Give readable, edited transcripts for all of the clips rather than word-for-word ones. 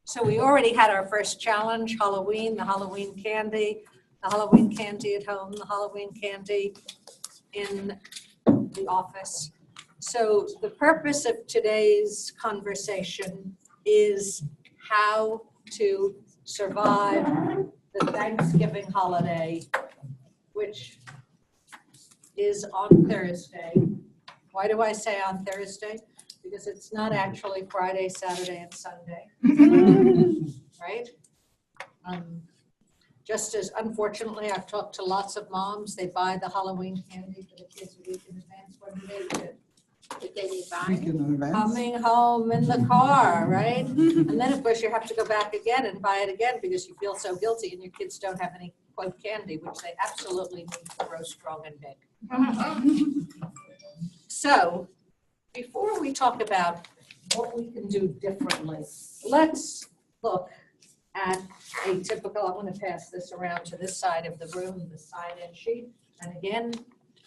So we already had our first challenge, Halloween, the Halloween candy at home, the Halloween candy in the office. So the purpose of today's conversation is how to survive the Thanksgiving holiday, which is on Thursday. Why do I say on Thursday? Because it's not actually Friday, Saturday, and Sunday, right? Just as, unfortunately, I've talked to lots of moms, they buy the Halloween candy for the kids a week in advance. What do they do? Did they need buying? Coming home in the car, right? And then, of course, you have to go back again and buy it again because you feel so guilty and your kids don't have any, quote, candy, which they absolutely need to grow strong and big. So, before we talk about what we can do differently, let's look at a typical, I'm going to pass this around to this side of the room, the sign-in sheet. And again,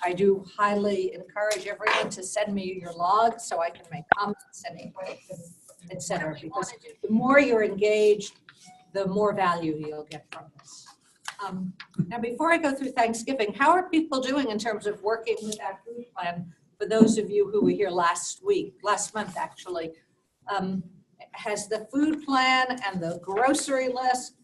I do highly encourage everyone to send me your logs so I can make comments and questions, et cetera, because the more you're engaged, the more value you'll get from this. Now, before I go through Thanksgiving, how are people doing in terms of working with that food plan? For those of you who were here last month actually, has the food plan and the grocery list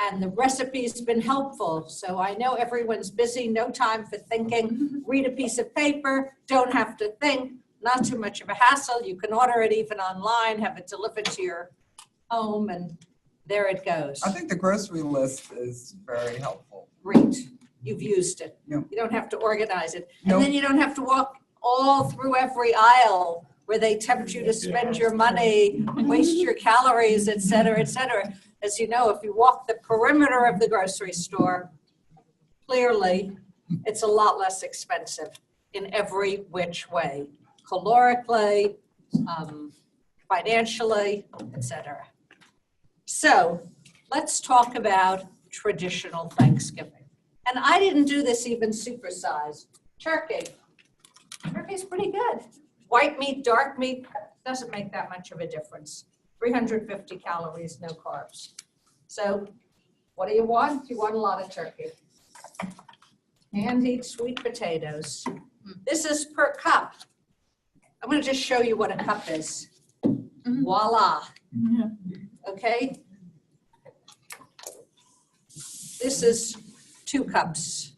and the recipes been helpful? So I know everyone's busy, no time for thinking, read a piece of paper, don't have to think, not too much of a hassle. You can order it even online, have it delivered to your home, and there it goes. I think the grocery list is very helpful. Great, you've used it. Yep. You don't have to organize it. Nope. And then you don't have to walk all through every aisle where they tempt you to spend your money, waste your calories, et cetera, et cetera. As you know, if you walk the perimeter of the grocery store, clearly it's a lot less expensive in every which way, calorically, financially, et cetera. So let's talk about traditional Thanksgiving. And I didn't do this even supersized. Turkey. Turkey's pretty good. White meat, dark meat, doesn't make that much of a difference. 350 calories, no carbs. So what do you want? You want a lot of turkey. Candied sweet potatoes. This is per cup. I'm going to just show you what a cup is. Voila. Okay? This is 2 cups.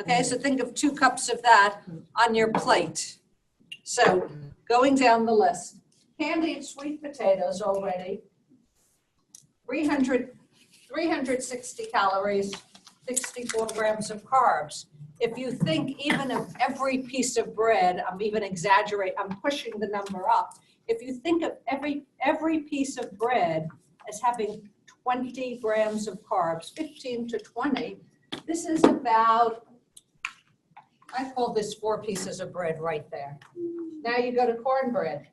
Okay, so think of 2 cups of that on your plate. So going down the list, candied sweet potatoes already, 360 calories, 64 grams of carbs. If you think even of every piece of bread, I'm even exaggerating, I'm pushing the number up. If you think of every piece of bread as having 20 grams of carbs, 15 to 20, this is about, I call this 4 pieces of bread right there. Now you go to cornbread,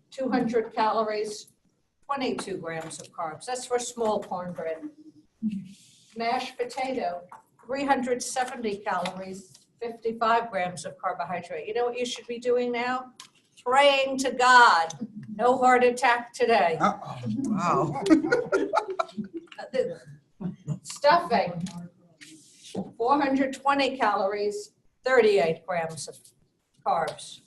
200 calories, 22 grams of carbs. That's for small cornbread. Mashed potato, 370 calories, 55 grams of carbohydrate. You know what you should be doing now? Praying to God. No heart attack today. Uh-oh. Wow. Stuffing, 420 calories, 38 grams of carbs.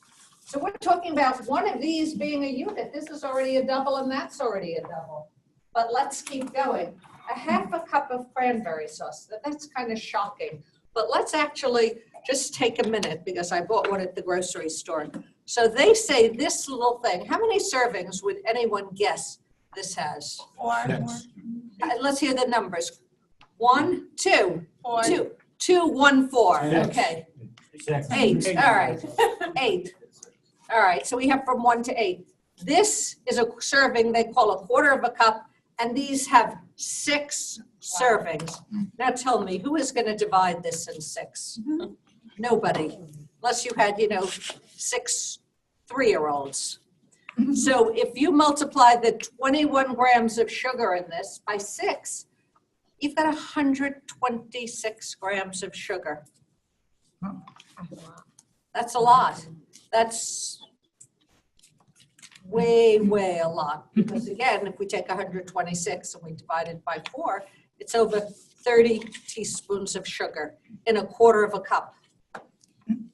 So we're talking about one of these being a unit. This is already a double and that's already a double. But let's keep going. A half a cup of cranberry sauce. That's kind of shocking. But let's actually just take a minute because I bought one at the grocery store. So they say this little thing, how many servings would anyone guess this has? 4. Let's hear the numbers. 1, 2, 4. 2, 2, 1, 4. Okay. 8. All right. 8. All right. So we have from 1 to 8. This is a serving they call a quarter of a cup, and these have 6 servings. Now tell me, who is going to divide this in 6? Nobody, unless you had, 6 3-year-olds. So if you multiply the 21 grams of sugar in this by 6, you've got 126 grams of sugar. That's a lot. That's way, way a lot. Because again, if we take 126 and we divide it by 4, it's over 30 teaspoons of sugar in a quarter of a cup.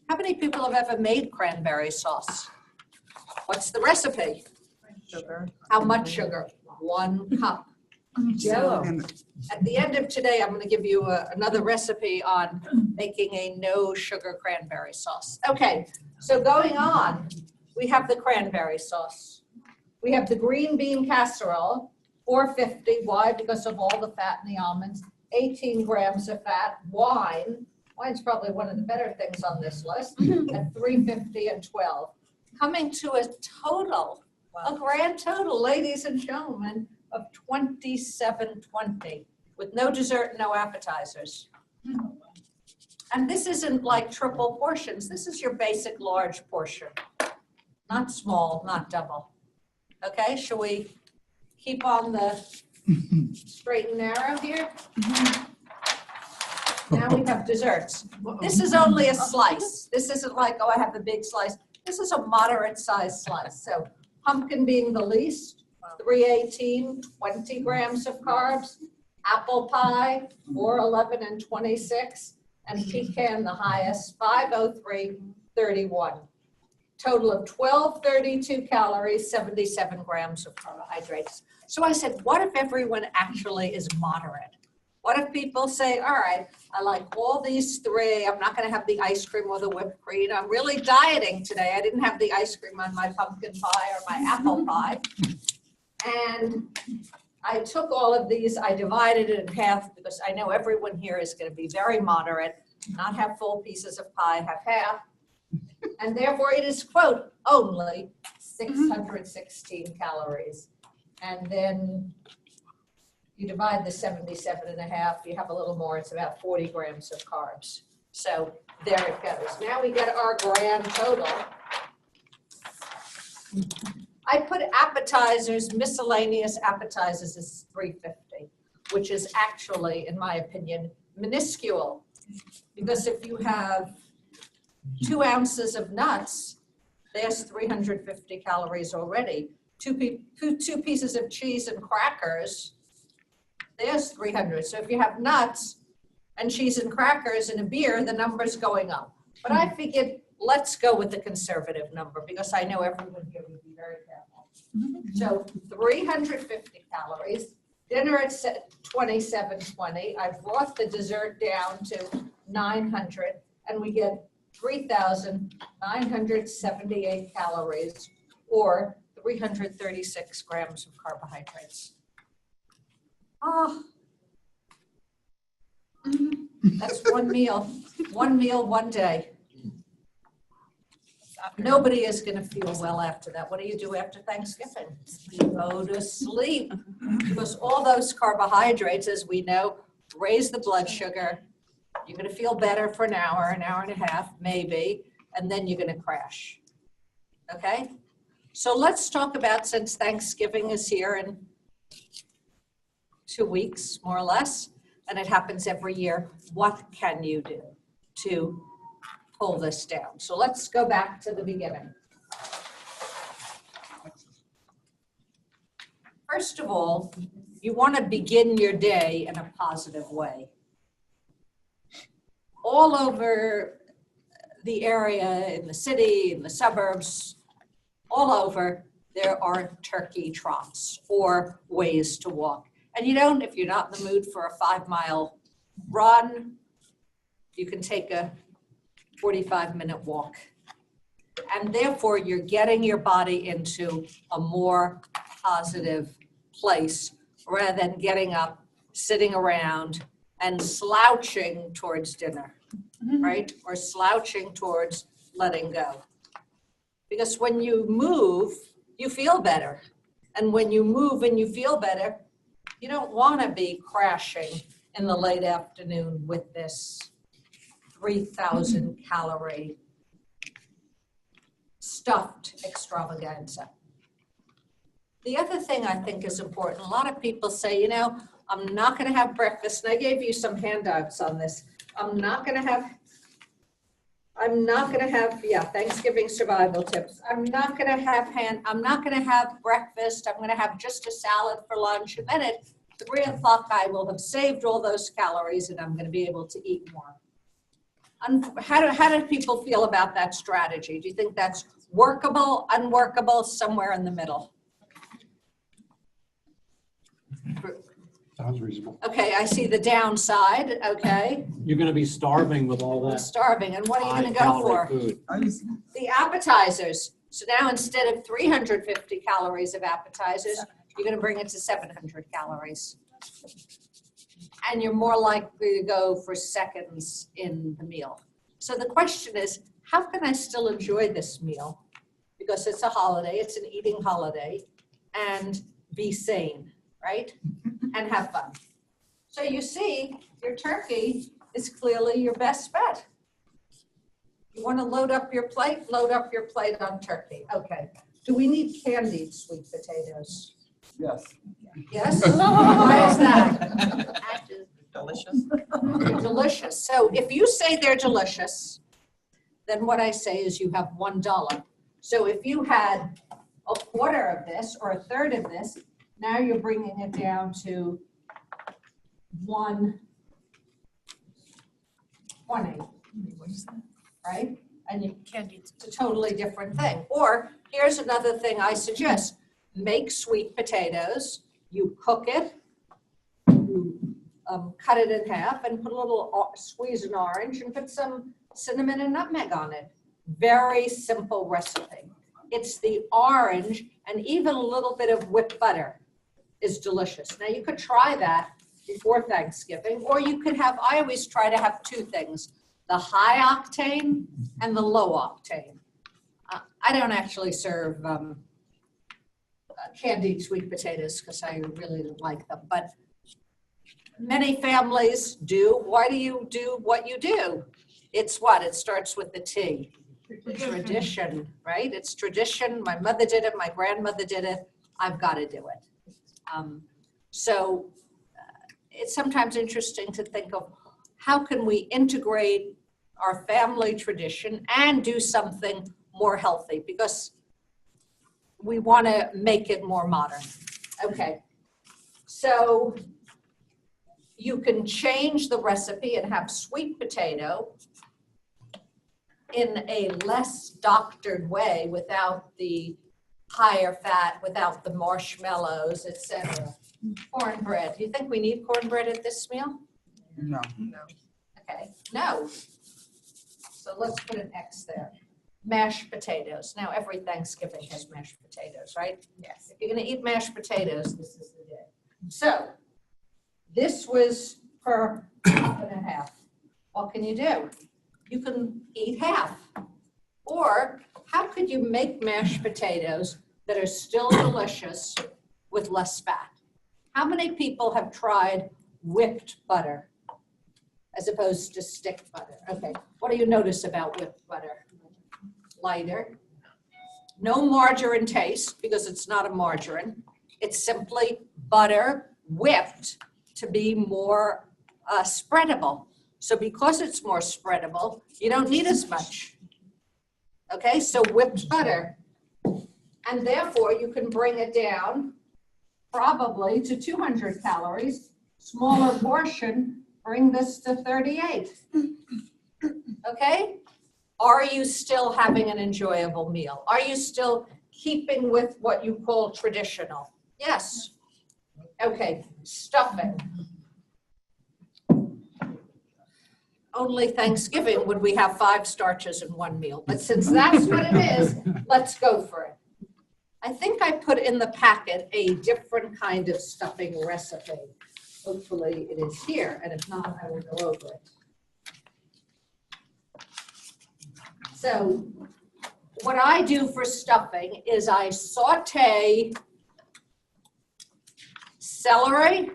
How many people have ever made cranberry sauce? What's the recipe? Sugar. How much sugar? 1 cup. So at the end of today, I'm going to give you another recipe on making a no sugar cranberry sauce. Okay, so going on, we have the cranberry sauce. We have the green bean casserole, 450. Why? Because of all the fat in the almonds. 18 grams of fat. Wine. Wine's probably one of the better things on this list at 350 and 12. Coming to a total, a grand total, ladies and gentlemen, of 27.20 with no dessert, no appetizers. And this isn't like triple portions. This is your basic large portion. Not small, not double. Okay, shall we keep on the straight and narrow here? Now we have desserts. This is only a slice. This isn't like, oh, I have the big slice. This is a moderate sized slice. So pumpkin being the least, 318, 20 grams of carbs. Apple pie, 411 and 26. And pecan, the highest, 503, 31. Total of 1232 calories, 77 grams of carbohydrates. So I said, what if everyone actually is moderate? What if people say, all right, I like all these 3. I'm not going to have the ice cream or the whipped cream. I'm really dieting today. I didn't have the ice cream on my pumpkin pie or my apple pie. And I took all of these, I divided it in half because I know everyone here is going to be very moderate, not have full pieces of pie, have half. And therefore it is, quote, only 616 calories. And then you divide the 77 and a half, you have a little more, it's about 40 grams of carbs. So there it goes. Now we get our grand total. I put appetizers, miscellaneous appetizers is 350, which is actually, in my opinion, minuscule. Because if you have 2 ounces of nuts, there's 350 calories already. Two pieces of cheese and crackers, there's 300. So if you have nuts and cheese and crackers and a beer, the number's going up. But I figured, let's go with the conservative number because I know everyone here would be very careful. So 350 calories, dinner at 27.20. I brought the dessert down to 900 and we get 3,978 calories or 336 grams of carbohydrates. Oh, that's one meal, one day. Nobody is going to feel well after that. What do you do after Thanksgiving? You go to sleep because all those carbohydrates, as we know, raise the blood sugar. You're going to feel better for an hour and a half, maybe, and then you're going to crash. Okay? So let's talk about, since Thanksgiving is here in 2 weeks, more or less, and it happens every year, what can you do to pull this down? So let's go back to the beginning. First of all, you want to begin your day in a positive way. All over the area, in the city, in the suburbs, all over, there are turkey trots or ways to walk. And you don't, if you're not in the mood for a 5-mile run, you can take a 45-minute walk. And therefore, you're getting your body into a more positive place rather than getting up, sitting around, and slouching towards dinner, right? Or slouching towards letting go. Because when you move, you feel better. And when you move and you feel better, you don't want to be crashing in the late afternoon with this 3,000 calorie stuffed extravaganza. The other thing I think is important, a lot of people say, you know, I'm not going to have breakfast. And I gave you some handouts on this. I'm not going to have I'm not gonna have, Thanksgiving survival tips. I'm not gonna have breakfast. I'm gonna have just a salad for lunch. And then at 3 o'clock, I will have saved all those calories and I'm gonna be able to eat more. How do people feel about that strategy? Do you think that's workable, unworkable, somewhere in the middle? Sounds reasonable. Okay, I see the downside, okay. You're gonna be starving with all I'm that starving, and what are you gonna go high-calorie for? food. The appetizers. So now instead of 350 calories of appetizers, you're gonna bring it to 700 calories. And you're more likely to go for seconds in the meal. So the question is, how can I still enjoy this meal? Because it's a holiday, it's an eating holiday, and be sane, right? And have fun. So you see, your turkey is clearly your best bet. You want to load up your plate on turkey. Okay. Do we need candied sweet potatoes? Yes. Yes? Why is that? Delicious. They're delicious. So if you say they're delicious, then what I say is you have $1. So if you had a quarter of this or a third of this, now you're bringing it down to 1.20, right? And it's a totally different thing. Or here's another thing I suggest. Make sweet potatoes, you cook it, you cut it in half and put a little, squeeze an orange and put some cinnamon and nutmeg on it. Very simple recipe. It's the orange and even a little bit of whipped butter is delicious. Now you could try that before Thanksgiving, or you could have, I always try to have two things, the high octane and the low octane. I don't actually serve candied sweet potatoes because I really don't like them, but many families do. Why do you do what you do? It's what? It starts with the T. Tradition, right? It's tradition. My mother did it. My grandmother did it. I've got to do it. It's sometimes interesting to think of how can we integrate our family tradition and do something more healthy, because we want to make it more modern. Okay, so you can change the recipe and have sweet potato in a less doctored way without the higher fat, without the marshmallows, etc. Cornbread. Do you think we need cornbread at this meal? No. Okay, no. So let's put an X there. Mashed potatoes. Now every Thanksgiving has mashed potatoes, right? Yes. If you're gonna eat mashed potatoes, this is the day. So this was per cup and a half. What can you do? You can eat half. Or how could you make mashed potatoes that are still delicious with less fat? How many people have tried whipped butter as opposed to stick butter? Okay, what do you notice about whipped butter? Lighter. No margarine taste because it's not a margarine. It's simply butter whipped to be more spreadable. So because it's more spreadable, you don't need as much. Okay, so whipped butter. And therefore you can bring it down probably to 200 calories. Smaller portion, bring this to 38. Okay? Are you still having an enjoyable meal? Are you still keeping with what you call traditional? Yes. Okay, stuffing. Only Thanksgiving would we have 5 starches in one meal. But since that's what it is, let's go for it. I think I put in the packet a different kind of stuffing recipe. Hopefully it is here, and if not, I will go over it. So what I do for stuffing is I saute celery,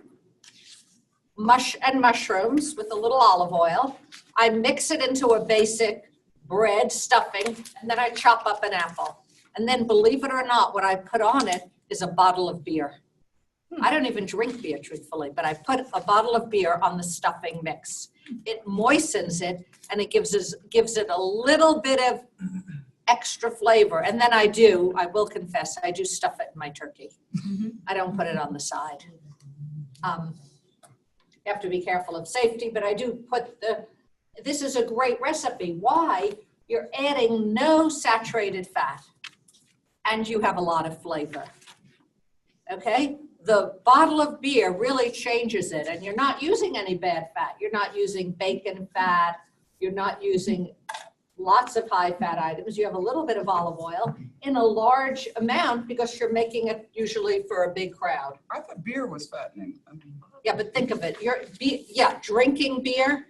mushrooms with a little olive oil. I mix it into a basic bread stuffing, and then I chop up an apple. And then, believe it or not, what I put on it is a bottle of beer. I don't even drink beer, truthfully, but I put a bottle of beer on the stuffing mix. it moistens it, and it gives it a little bit of extra flavor. And then I will confess, I do stuff it in my turkey. I don't put it on the side. You have to be careful of safety, but I do put this is a great recipe. Why? You're adding no saturated fat, and you have a lot of flavor. Okay? The bottle of beer really changes it, and you're not using any bad fat. You're not using bacon fat. You're not using lots of high fat items. You have a little bit of olive oil in a large amount because you're making it usually for a big crowd. I thought beer was fattening. Yeah, but think of it. Drinking beer